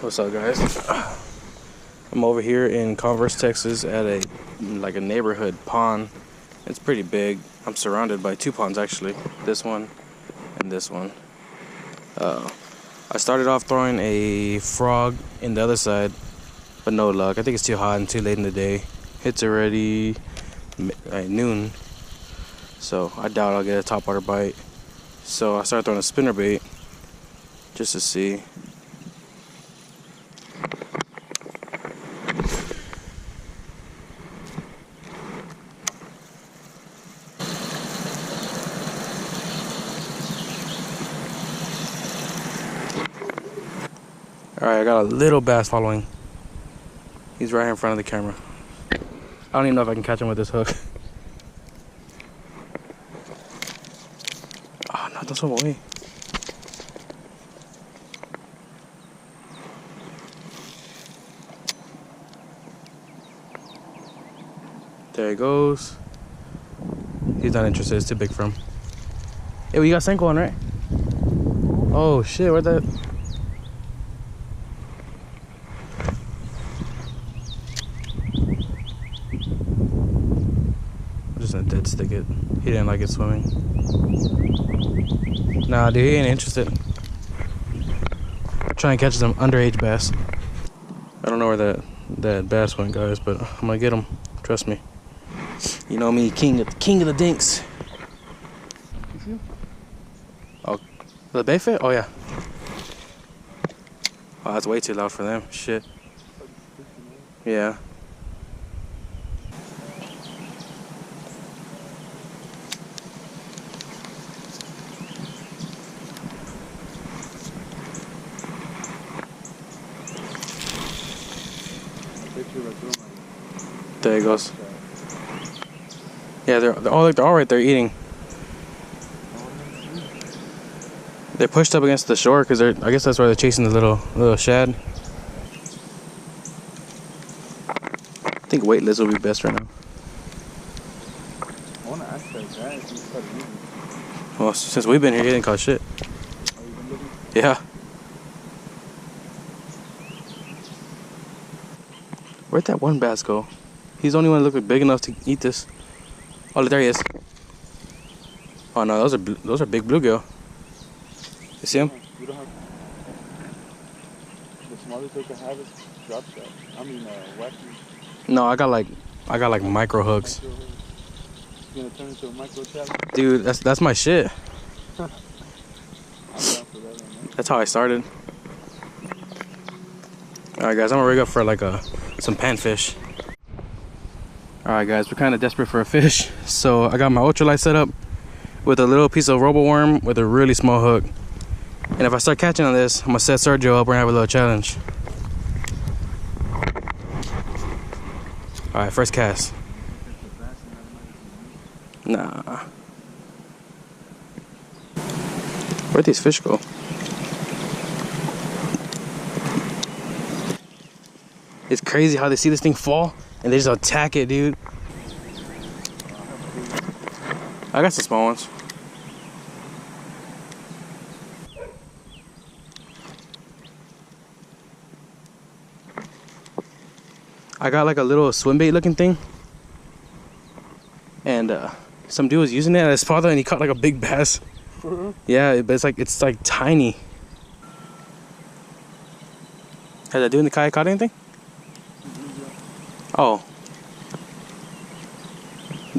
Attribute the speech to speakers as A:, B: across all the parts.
A: What's up, guys? I'm over here in Converse, Texas at a neighborhood pond. It's pretty big. I'm surrounded by two ponds actually. This one and this one. I started off throwing a frog in the other side, but no luck. I think it's too hot and too late in the day. It's already noon, so I doubt I'll get a topwater bite. So I started throwing a spinnerbait just to see. Alright, I got a little bass following. He's right here in front of the camera. I don't even know if I can catch him with this hook. Oh no, don't swim away. There he goes. He's not interested, it's too big for him. Hey, we got Senko on, right? Oh shit, where'd that? Just gonna dead stick it. He didn't like it swimming. Nah, dude, he ain't interested. Try and catch some underage bass. I don't know where that bass went, guys, but I'm gonna get him. Trust me. You know me, king of the dinks. Oh, the bait fit? Oh yeah. Oh, that's way too loud for them. Shit. Yeah. There he goes. Yeah, they're all right there eating. They're pushed up against the shore because I guess that's where they're chasing the little shad. I think weightless will be best right now.
B: I want to ask that guy if he started eating.
A: Well, since we've been here, he didn't caught shit.
B: Oh, you been looking?
A: Yeah. Where'd that one bass go? He's the only one that looked big enough to eat this. Oh, there he is. Oh no, those are big bluegill. You see him?
B: You don't have the smallest they can have is drop shot. I mean, wacky.
A: No, I got like micro hooks.
B: You're gonna turn into a micro challenge.
A: Dude, that's my shit.
B: I'm down for that one, man.
A: That's how I started. All right, guys, I'm gonna rig up for some panfish. All right, guys, we're kind of desperate for a fish, so I got my ultralight set up with a little piece of robo worm with a really small hook. And if I start catching on this, I'm gonna set Sergio up. We're gonna have a little challenge. All right, first cast. Nah. Where'd these fish go? It's crazy how they see this thing fall and they just attack it, dude. I got some small ones. I got like a little swim bait looking thing. And some dude was using it at his father and he caught like a big bass. Yeah, but it's like tiny. Has that dude in the kayak caught anything? Oh.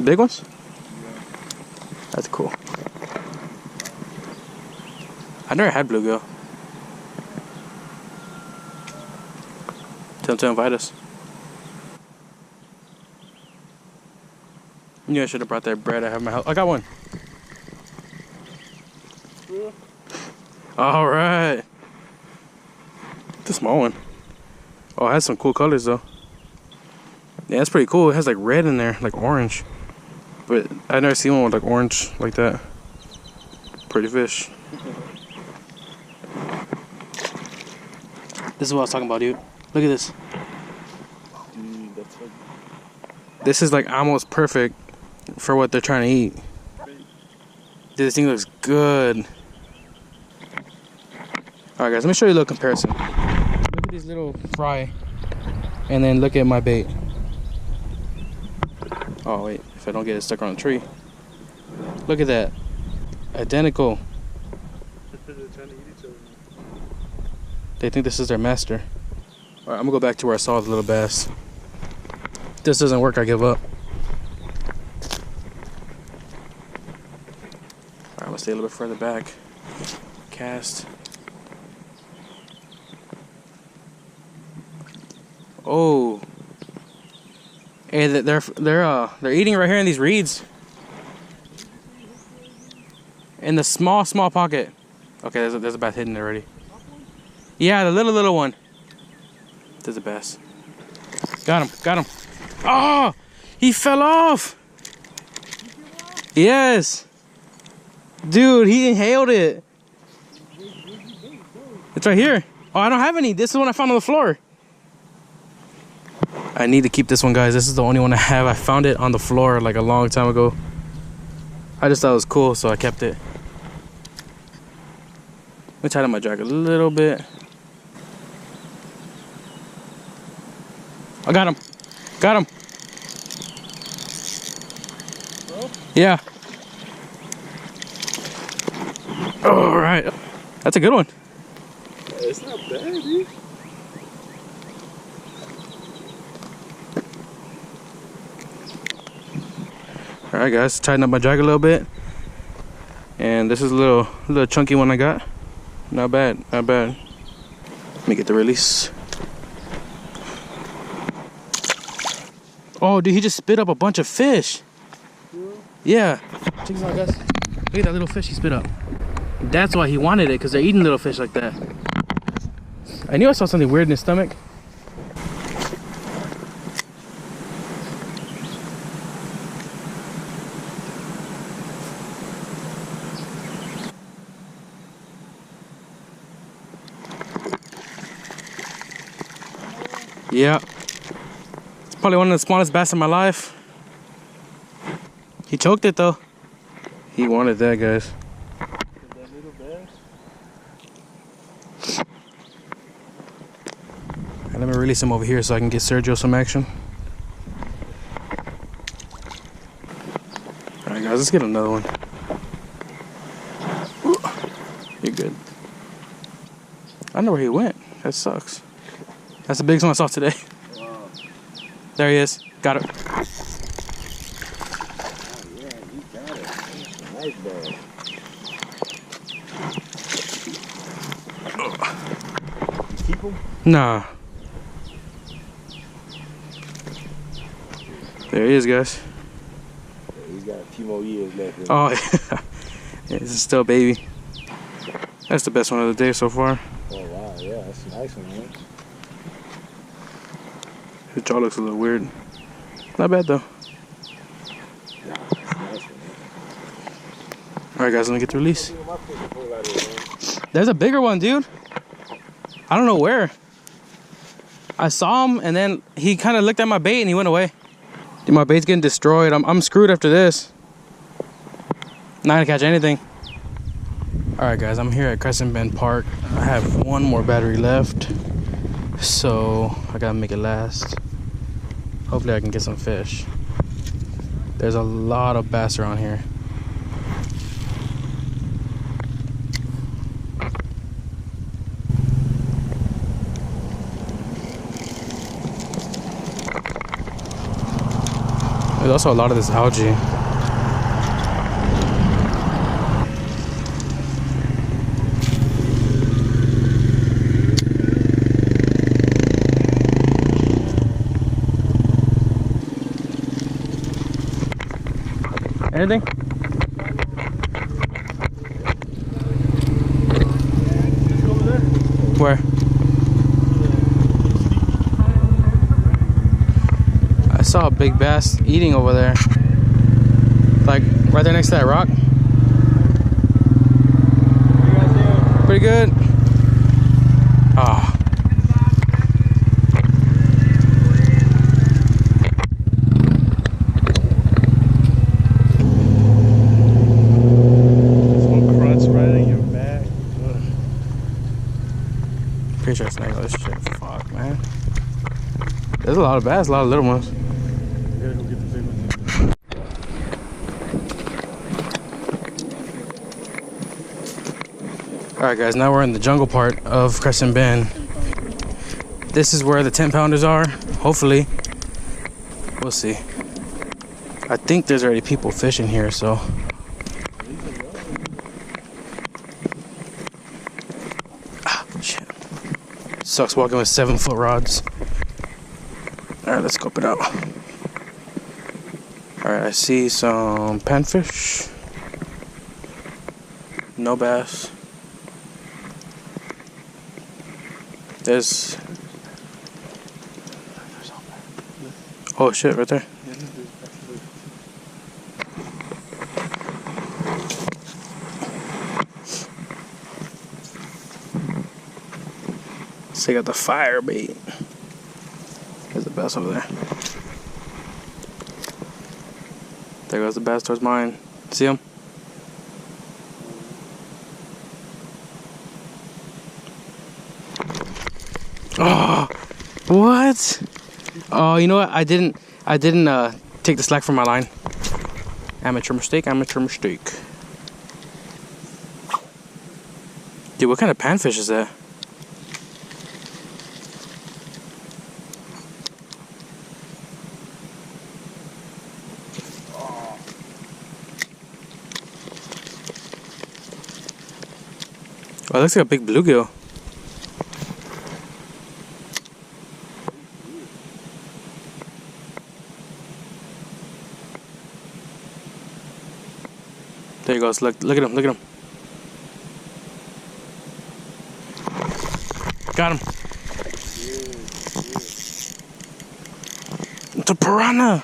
A: Big ones?
B: Yeah.
A: That's cool. I never had bluegill. Tell him to invite us. You know, I should have brought that bread I have in my house. I got one.
B: Yeah.
A: All right. It's a small one. Oh, it has some cool colors though. Yeah, it's pretty cool. It has like red in there, like orange. But I've never seen one with like orange like that. Pretty fish. This is what I was talking about, dude. Look at this.
B: Dude, that's like...
A: This is like almost perfect for what they're trying to eat. Dude, this thing looks good. Alright guys, let me show you a little comparison. Look at these little fry, and then look at my bait. Oh wait, if I don't get it stuck on a tree. Look at that. Identical.
B: They're trying to eat each other.
A: They think this is their master. Alright, I'm gonna go back to where I saw the little bass. If this doesn't work, I give up. Alright, I'm gonna stay a little bit further back. Cast. Oh. Hey, they're eating right here in these reeds. In the small pocket. Okay, there's a bass hidden there already. Yeah, the little one. There's a bass. Got him. Oh, he fell off. Yes. Dude, he inhaled it. It's right here. Oh, I don't have any. This is the one I found on the floor. I need to keep this one, guys. This is the only one I have. I found it on the floor like a long time ago. I just thought it was cool, so I kept it. Let me tighten my drag a little bit. I got him.
B: Bro?
A: Yeah. All right. That's a good one.
B: It's not bad, dude.
A: All right, guys. Tighten up my drag a little bit. And this is a little chunky one I got. Not bad. Let me get the release. Oh, dude, he just spit up a bunch of fish. Yeah. Check this out, guys. Look at that little fish he spit up. That's why he wanted it, because they're eating little fish like that. I knew I saw something weird in his stomach. Yeah. It's probably one of the smallest bass in my life. He choked it though. He wanted that, guys.
B: That little bass.
A: And let me release him over here so I can get Sergio some action. Alright guys, let's get another one. Ooh, you're good. I know where he went. That sucks. That's the biggest one I saw today.
B: Wow.
A: There he is. Got it.
B: Oh, yeah, you got it. That's a nice bag. You keep them?
A: Nah. There he is, guys.
B: Yeah, he's got a few more years left.
A: Oh, yeah. This is still a baby. That's the best one of the day so far.
B: Oh, wow. Yeah, that's a nice one, man.
A: His jaw looks a little weird. Not bad, though.
B: Yeah, that's a nice one, man.
A: Alright, guys, let me get the release. There's a bigger one, dude. I don't know where. I saw him, and then he kind of looked at my bait, and he went away. Dude, my bait's getting destroyed. I'm screwed after this. Not gonna catch anything. Alright, guys, I'm here at Crescent Bend Park. I have one more battery left, so I gotta make it last. Hopefully I can get some fish. There's a lot of bass around here. There's also a lot of this algae. Anything? Where? I saw a big bass eating over there. Like right there next to that rock. Pretty good. Ah. pretty sure it's not this shit. Fuck, man. There's a lot of bass, a lot of little ones.
B: We gotta go get the big ones.
A: Alright guys, now we're in the jungle part of Crescent Bend. This is where the 10-pounders are, hopefully. We'll see. I think there's already people fishing here, so. Ah, shit. Sucks walking with 7-foot rods. Alright, let's scope it out. Alright, I see some panfish. No bass. There's. Oh shit, right there. So you got the fire bait. There's the bass over there. There goes the bass towards mine. See him? Oh, what? Oh, you know what? I didn't take the slack from my line. Amateur mistake, amateur mistake. Dude, what kind of panfish is that? Oh, it looks like a big bluegill. There he goes. Look at him. Look at him. Got him. It's a piranha.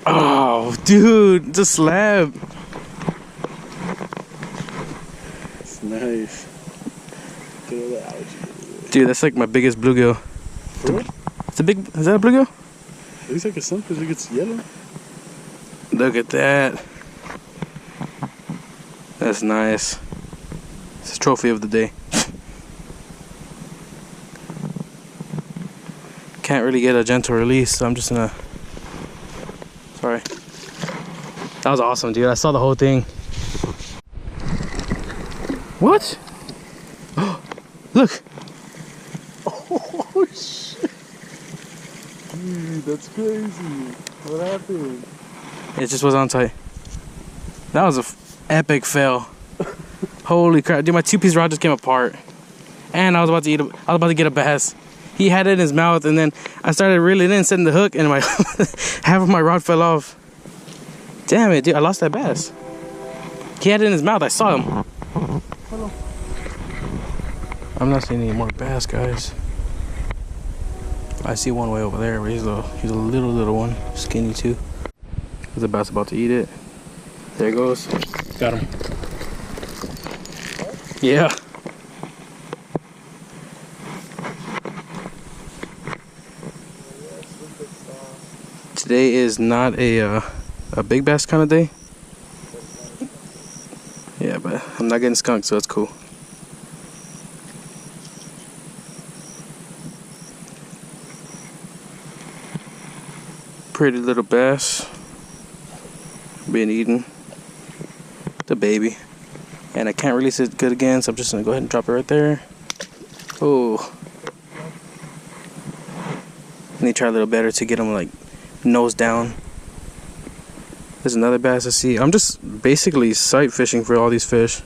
A: Oh, dude, it's a slab.
B: It's nice.
A: Dude, that's like my biggest bluegill.
B: What?
A: It's a big. Is that a bluegill?
B: It looks like a sunfish. It gets yellow.
A: Look at that. That's nice. It's a trophy of the day. Can't really get a gentle release, so I'm just gonna. Sorry. That was awesome, dude. I saw the whole thing. What? Look.
B: Oh shit! Dude, that's crazy. What happened?
A: It just was on tight. That was a epic fail. Holy crap, dude! My 2-piece rod just came apart, and I was about to get a bass. He had it in his mouth, and then I started reeling in, setting the hook, and my half of my rod fell off. Damn it, dude! I lost that bass. He had it in his mouth. I saw him.
B: Hello.
A: I'm not seeing any more bass, guys. I see one way over there, but he's a little one, skinny too. The bass about to eat it. There it goes. Got him. Yeah. Today is not a big bass kind of day. Yeah, but I'm not getting skunked, so it's cool. Pretty little bass being eaten. The baby. And I can't release it good again, so I'm just gonna go ahead and drop it right there. Oh. I need to try a little better to get him like nose down. There's another bass I see. I'm just basically sight fishing for all these fish.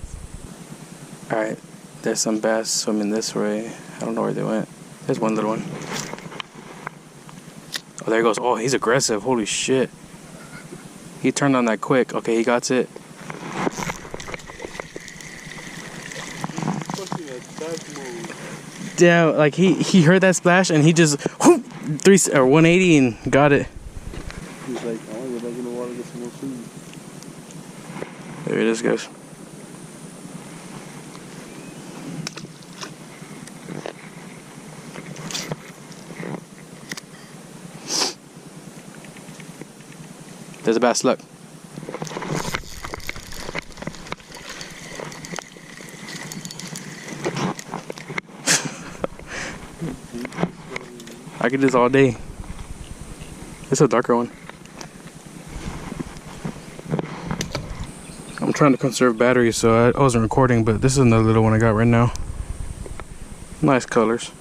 A: Alright, there's some bass swimming this way. I don't know where they went. There's one little one. Oh, there he goes. Oh, he's aggressive. Holy shit. He turned on that quick. Okay, he got it. Damn, like he heard that splash and he just whoop, 180 and got it.
B: He's like, I want to go back in the water and get some more food.
A: There it is, guys. There's a bass, look. I could do this all day. It's a darker one. I'm trying to conserve batteries, so I wasn't recording, but this is another little one I got right now. Nice colors.